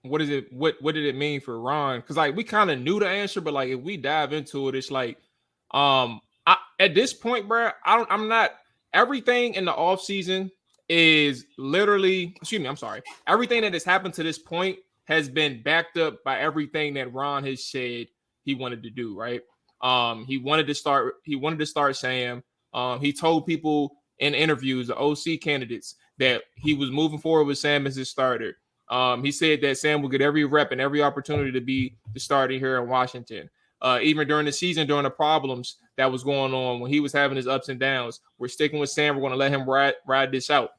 what is it? What did it mean for Ron? Because like we kind of knew the answer, but like if we dive into it, it's like, at this point, bro, I'm not. Everything in the off season is literally. Excuse me. I'm sorry. Everything that has happened to this point has been backed up by everything that Ron has said he wanted to do. Right. He wanted to start. He wanted to start Sam. He told people in interviews, the OC candidates, that he was moving forward with Sam as his starter. He said that Sam will get every rep and every opportunity to be the starter here in Washington. Even during the season, during the problems that was going on, when he was having his ups and downs, we're sticking with Sam. We're going to let him ride this out.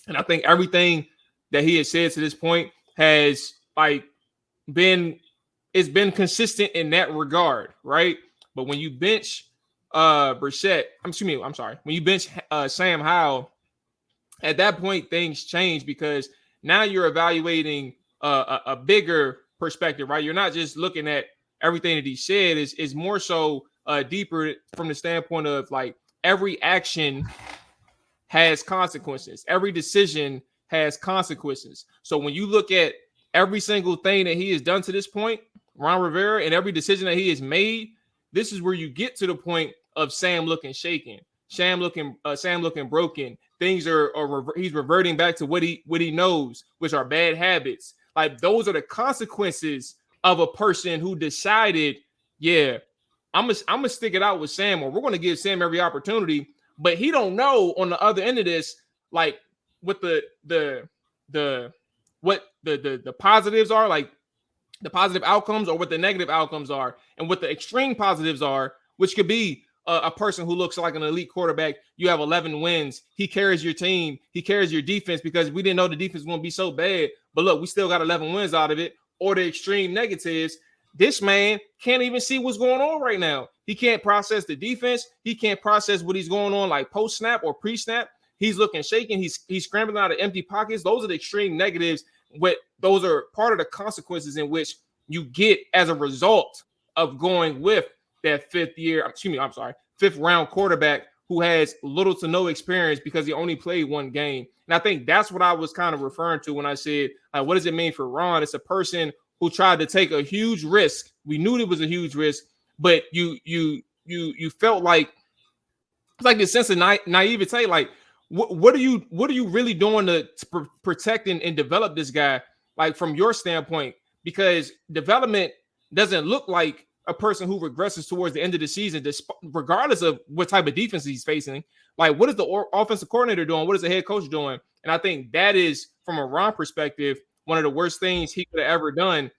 And I think everything that he has said to this point has been consistent in that regard, right? But when you bench Brissett, I'm sorry, when you bench Sam Howell, at that point things change because now you're evaluating a bigger perspective, right? You're not just looking at everything that he said. Is more so deeper from the standpoint of like every action has consequences. Every decision has consequences. So when you look at every single thing that he has done to this point, Ron Rivera, and every decision that he has made, this is where you get to the point of Sam looking shaken, Sam looking broken. Things he's reverting back to what he knows, which are bad habits. Like those are the consequences of a person who decided, yeah, I'm gonna stick it out with Sam, or we're gonna give Sam every opportunity. But he don't know on the other end of this, like what the positives are, like the positive outcomes, or what the negative outcomes are, and what the extreme positives are, which could be a person who looks like an elite quarterback. You have 11 wins. He carries your team. He carries your defense because we didn't know the defense was going to be so bad. But look, we still got 11 wins out of it. Or the extreme negatives. This man can't even see what's going on right now. He can't process the defense. He can't process what he's going on like post-snap or pre-snap. He's looking shaken. He's scrambling out of empty pockets. Those are the extreme negatives. But those are part of the consequences in which you get as a result of going with that fifth round quarterback who has little to no experience because he only played one game. And I think that's what I was kind of referring to when I said, what does it mean for Ron? It's a person who tried to take a huge risk. We knew it was a huge risk, but you felt like it's like this sense of naivete. Like, what are you really doing to protect and develop this guy? Like from your standpoint, because development doesn't look like a person who regresses towards the end of the season, regardless of what type of defense he's facing. Like, what is the offensive coordinator doing? What is the head coach doing? And I think that is, from a Ron perspective, one of the worst things he could have ever done.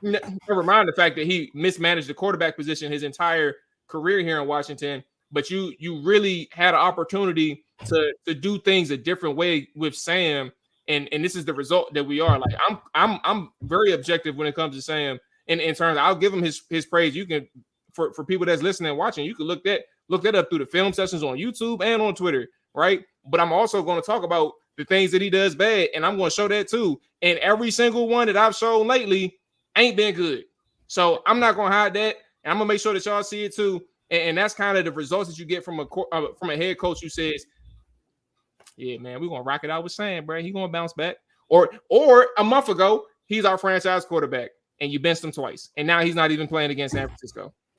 Never mind the fact that he mismanaged the quarterback position his entire career here in Washington. But you really had an opportunity to do things a different way with Sam, and this is the result that we are. Like, I'm very objective when it comes to Sam. In terms, I'll give him his praise. You can, for people that's listening and watching, you can look that up through the film sessions on YouTube and on Twitter, right? But I'm also going to talk about the things that he does bad, and I'm going to show that too. And every single one that I've shown lately ain't been good. So I'm not going to hide that, and I'm going to make sure that y'all see it too. And that's kind of the results that you get from a head coach who says, "Yeah, man, we're going to rock it out with Sam, bro. He's going to bounce back." Or a month ago, he's our franchise quarterback, and you benched him twice, and now he's not even playing against San Francisco.